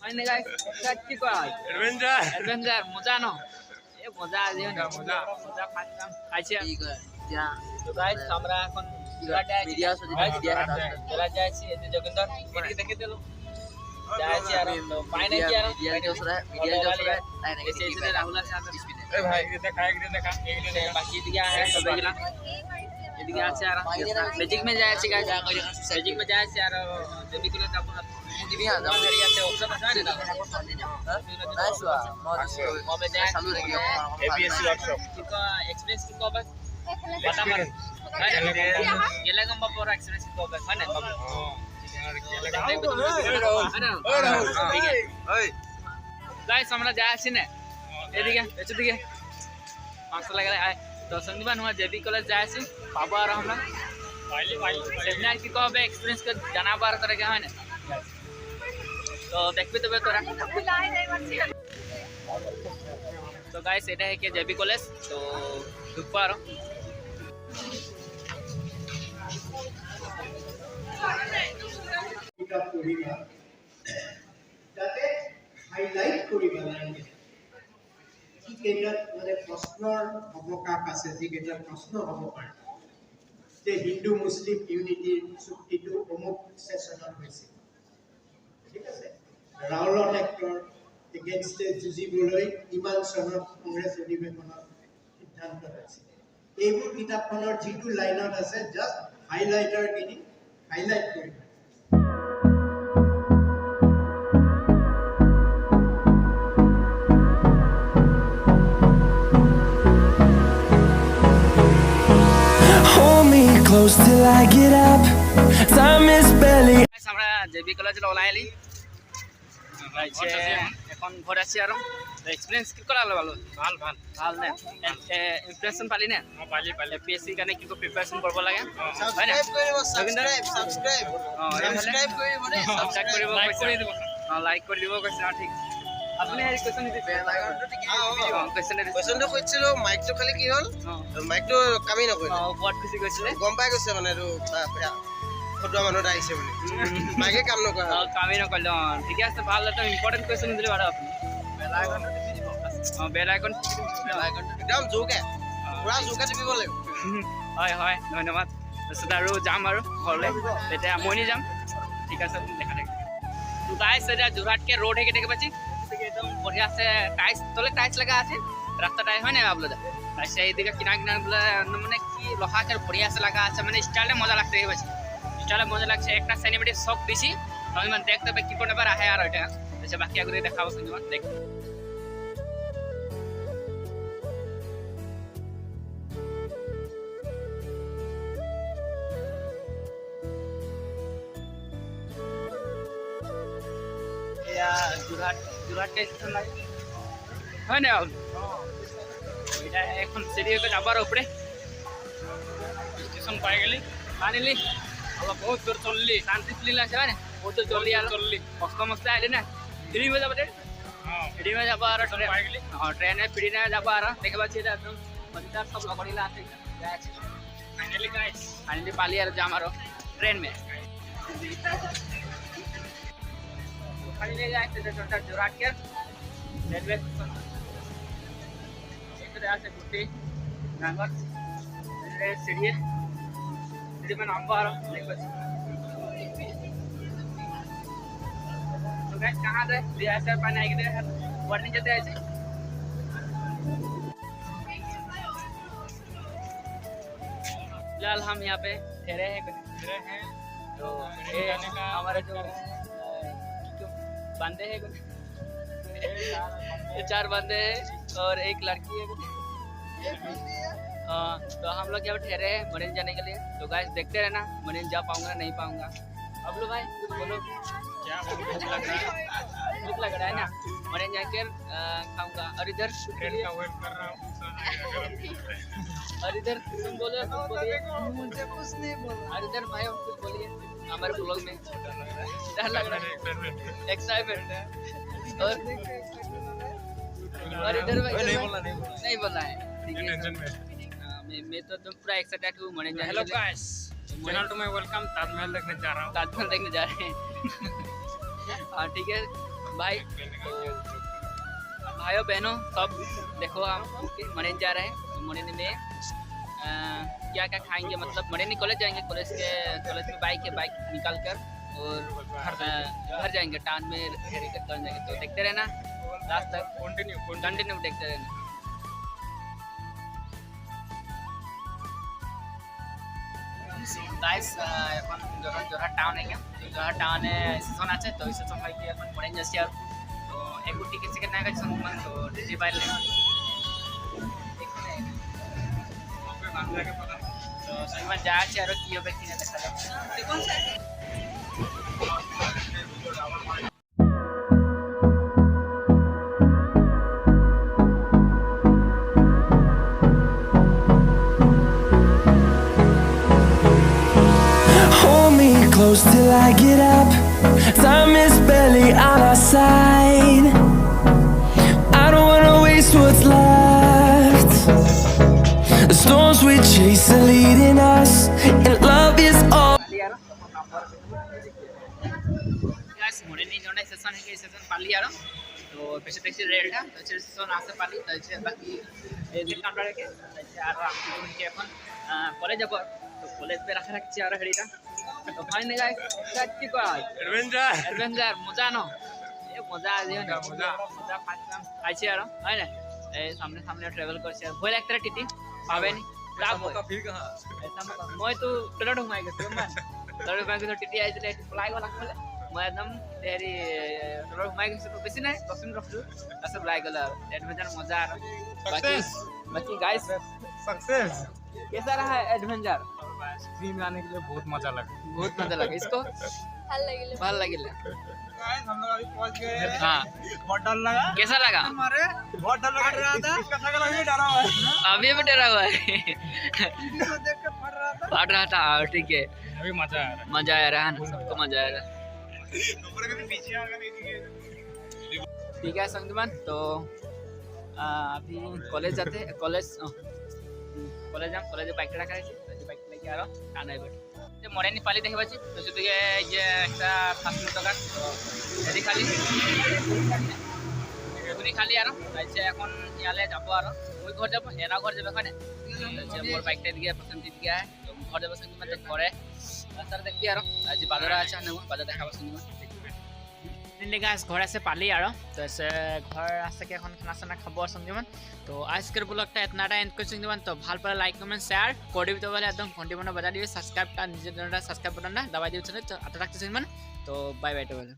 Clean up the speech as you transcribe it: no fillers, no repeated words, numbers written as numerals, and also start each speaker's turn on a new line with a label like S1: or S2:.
S1: মানে গাইস কি কয় এডভেঞ্চার মজা ন এ মজা আজি মজা খাইছে ঠিক আছে তো গাইস আমরা এখন মিডিয়া চলা যাচ্ছি এই যে যোগেন্দর এদিকে দেখে দিল যাচ্ছি আর তো পাই নাই কি আর মিডিয়া এসে রাহুল আছে এ ভাই দেখা বাকি দিকে আছে সবাই গেলা এদিকে আছে আর ম্যাজিক মে যাচ্ছি গাইস ম্যাজিক মে যাচ্ছি আর দেবী কুলে যাব দিবি आ जाओ मेरी আছে অপশন আছে না नाइस हुआ मोबे जाए चालू रह गया एबीएससी वर्कशॉप का एक्सपीरियंस की को बस बता मत गेला गम पर एक्सपीरियंस को बस है ना गाइस আমরা যাচ্ছি না এদিকে এদিকে পাঁচশো লাগা তো সন্দীপান हुआ जेबी कॉलेज যাচ্ছি পাবো আর আমরা সেমিনার কি কবে এক্সপीरियंस के জানাবার করে क्या है ना तो देखबी तबे तोरा तो गाइस এটা है कि जेबी कॉलेज तो ঢুকবো আর
S2: এটা পড়িবা যাতে হাইলাইট কৰিবা লাগে কি কেইটা মানে প্ৰশ্নৰ অবকাশ আছে যে কেইটা প্ৰশ্ন হ'ব পাৰে যে হিন্দু মুসলিম ইউনিটিৰ চুক্তিটো অমুক সেশনত হৈছে ঠিক আছে ৰাউলত এক্টৰ এগেইনষ্ট যুঁজিবলৈ ইমান চনত কংগ্ৰেছ অধিৱেশনত সিদ্ধান্ত লৈছে এইবোৰ কিতাপখনৰ যিটো লাইনত আছে জাস্ট হাইলাইটাৰ কিনি হাইলাইট কৰিবা
S3: close till I get up. Time is barely.
S1: আমরা জেবি কলেজ ওলাইলি গাইছে এখন ঘর আছি আর এক্সপেরিয়েন্স কি করা ভালো ভাল ভাল ভাল না ইমপ্রেশন পালি না পালি পিএসসি কানে কি কো প্রিপারেশন করব লাগে হয় না সাবস্ক্রাইব করিব লাইক কৰি দিব কৈছে ঠিক আপনি এই কোশ্চেন দিতে
S4: কোশ্চেনটো কৈছিল মাইকটো খালি কি হল মাইকটো কামই নকৰিল
S1: ওয়ার্ড খুশি কৈছিল
S4: গম পাই গৈছে মানে ফটোৱা মানুহ আহিছে বুলি মাইকে কাম নকৰা
S1: কামই নকৰিল ঠিক আছে ভাল এটা ইম্পৰ্টেন্ট কোশ্চেন দিলে বাৰু আপুনি বেল আইকন
S4: একদম জোকে পুৰা জোকে টিপিব লাগিব
S1: হয় ধন্যবাদ তাৰপিছত আৰু যাম আৰু ঘৰলৈ তেতিয়া আমনি যাম ঠিক আছে দেখা দেখি তো গাইস এটা যোৰহাট के रोड है के देखे पाची एकदम बढ़िया से टाइल्स तले टाइल्स लगा আছে রাস্তা টাই হয় না আপলো যা ऐसे এদিকে কিনা গুলো মানে কি লোহা के बढ़िया से लगा আছে মানে স্টাইলে মজা লাগছে এই বাছি স্টাইলে মজা লাগছে একটা সিনেমেটিক শক দিছি আমি মানে দেখতে পাই কি কোন বার আহে আর এটা আচ্ছা বাকি আগে দেখাবো শুনুন দেখ যোৰহাট স্টেশন নাই হয় না এটা এখন সিঁড়িতে যাবার উপরে স্টেশন পাই গেলি আনিলি অলপ বহুত দূর চললি শান্তি ফিলিং আছে হয় না বহুত দূর চললি মস্ত আইলি না ফ্রি में যাবে ফ্রি में যাবা আর ট্রেন পাই গেলি ট্রেন में ফ্রি में যাবা আর দেখে পাচ্ছি এটা একদম মজাদার সব লগড়িলা আছে ফাইনালি পালি আর যাম আর ট্রেন में खाली ले जाए तो जोरहाट के रेलवे स्टेशन एक तरह से गुट्टी नांगर सीढ़ी में नाम बार तो गाइस कहां है रियासत पानी आई के वर्णी जते ऐसे फिलहाल हम यहाँ पे ठहरे हैं तो ये हमारे जो बंदे हैं ये 4 बंदे हैं और एक लड़की है तो हम लोग यहाँ ठहरे हैं मरीन जाने के लिए तो गाइस देखते रहना मरीन जा पाऊंगा नहीं पाऊंगा अब लो भाई कुछ बोलो क्या भूख लग रहा है ना मरीन जाके खाऊंगा और इधर ट्रेन का वेट कर रहा हूँ और इधर तुम बोलो बोलिए मुझे कुछ नहीं बोलो और इधर भाई कुछ बोलिए हमारे ब्लॉग में डर लग रहा है एक्साइटमेंट है और इधर नहीं बोला है ठीक है मैं तो तुम पूरा एक्साइटेड हूँ मने hello guys channel to my welcome Taj Mahal देखने जा रहा हूँ ताजमहल देखने जा रहे हैं हाँ ठीक है भाई तो भाइयों बहनों सब देखो हम मरीन जा रहे हैं। मरीन में क्या क्या खाएंगे, मतलब मरीनी कॉलेज जाएंगे, कॉलेज में बाइक निकाल कर और घर जाएंगे, टाउन में हेरीकट कर जाएंगे। तो देखते रहना लास्ट तक, कंटिन्यू देखते रहना। गाइस এখন যোরহাট টাউন এখানে যোরহাট টাউনে স্টেশন আছে, তো স্টেশন হইতে এখন মরিন যাচ্ছি। আর তো এক টিকিট না গেছে সম্মান তো দিদি বাইরে তো সম্মান যা আছে আর কি হবে কিনা দেখা যাবে।
S3: Close till I get up. Time is barely on our side. I don't wanna waste what's left. The storms we chase are leading us, and love is all.
S1: Guys मोरेनी जोना सेशन है के सेशन पाली आरो तो पैसे taxi rate है तो session आसे पाली तो बाकी এই দিন কাউন্টার রেখে আর আমি এখন কলেজ যাব। তো কলেজ पे রাখছি আর হেড়িটা তো ফাইন গাইস কি কয় এডভেঞ্চার মজা ন এ মজা আছে না মজা খাইছি আর হয় না এই সামনে ট্রাভেল করছি আর ভয় লাগতে টিটি পাবেনি লাভ হয় फिर कहां ऐसा मत মই তো ট্রেড ঘুমাই গেছি মান ট্রেড ব্যাংক তো টিটি আইছিলে ফ্লাই গলা খলে মই একদম তেরি ট্রেড ঘুমাই গেছি তো বেশি নাই 10 মিনিট রখছো আসলে ফ্লাই গলা এডভেঞ্চার মজা আর बाकी गाइस
S5: सक्सेस
S1: कैसा रहा एडवेंचर?
S5: फ्री में आने के लिए बहुत मजा लगा
S1: इसको ভাল লাগিলে
S5: गाइस हम लोग अभी पहुंच गए।
S1: हाँ
S5: बहुत डर लगा।
S1: कैसा लगा?
S5: हमारे बहुत डर लग रहा था। इसका शक्ल अभी डरा हुआ है,
S1: अभी भी डरा हुआ है
S5: इसको देख के फट रहा था।
S1: ठीक है
S5: अभी मजा आ रहा
S1: है ना, सबको मजा आ रहा है।
S5: पीछे आ गए
S1: ठीक है संगमन तो अभी कॉलेज जाते हैं। कॉलेज বাইক রাখা আছে, বাইক लेके आ रहा কানাই बैठ যে মরেনি পালি দেখাচ্ছি তো সেদিকে যে একটা ফাস্ট ফুড দোকান তো এদি খালি আর আচ্ছা এখন ইয়ালে যাব আর ওই ঘর যাব, এরা ঘর যাবে ওখানে আচ্ছা মোর বাইকটা দিকে পছন্দ দিকে আয় তো ঘর যাবে সঙ্গে মানে ঘরে রাস্তা দেখি আর আজ বাজার আছে না বাজার দেখাবো সঙ্গে দিল্লি गाइस घर से पाली आरो तो ऐसे घर आसे के এখন খানা সানা খাবো আর সঙ্গীমান। তো আজকের ব্লগটা এতনাটা এন্ড করছি সঙ্গীমান। তো ভাল পালে লাইক কমেন্ট শেয়ার করে দিতে বলে একদম ঘন্টি বানা বাজা দিবে, সাবস্ক্রাইবটা নিজের জন্য সাবস্ক্রাইব বাটনটা দাবাই দিবে। তো আটা রাখতে সঙ্গীমান। তো বাই বাই তো বলে।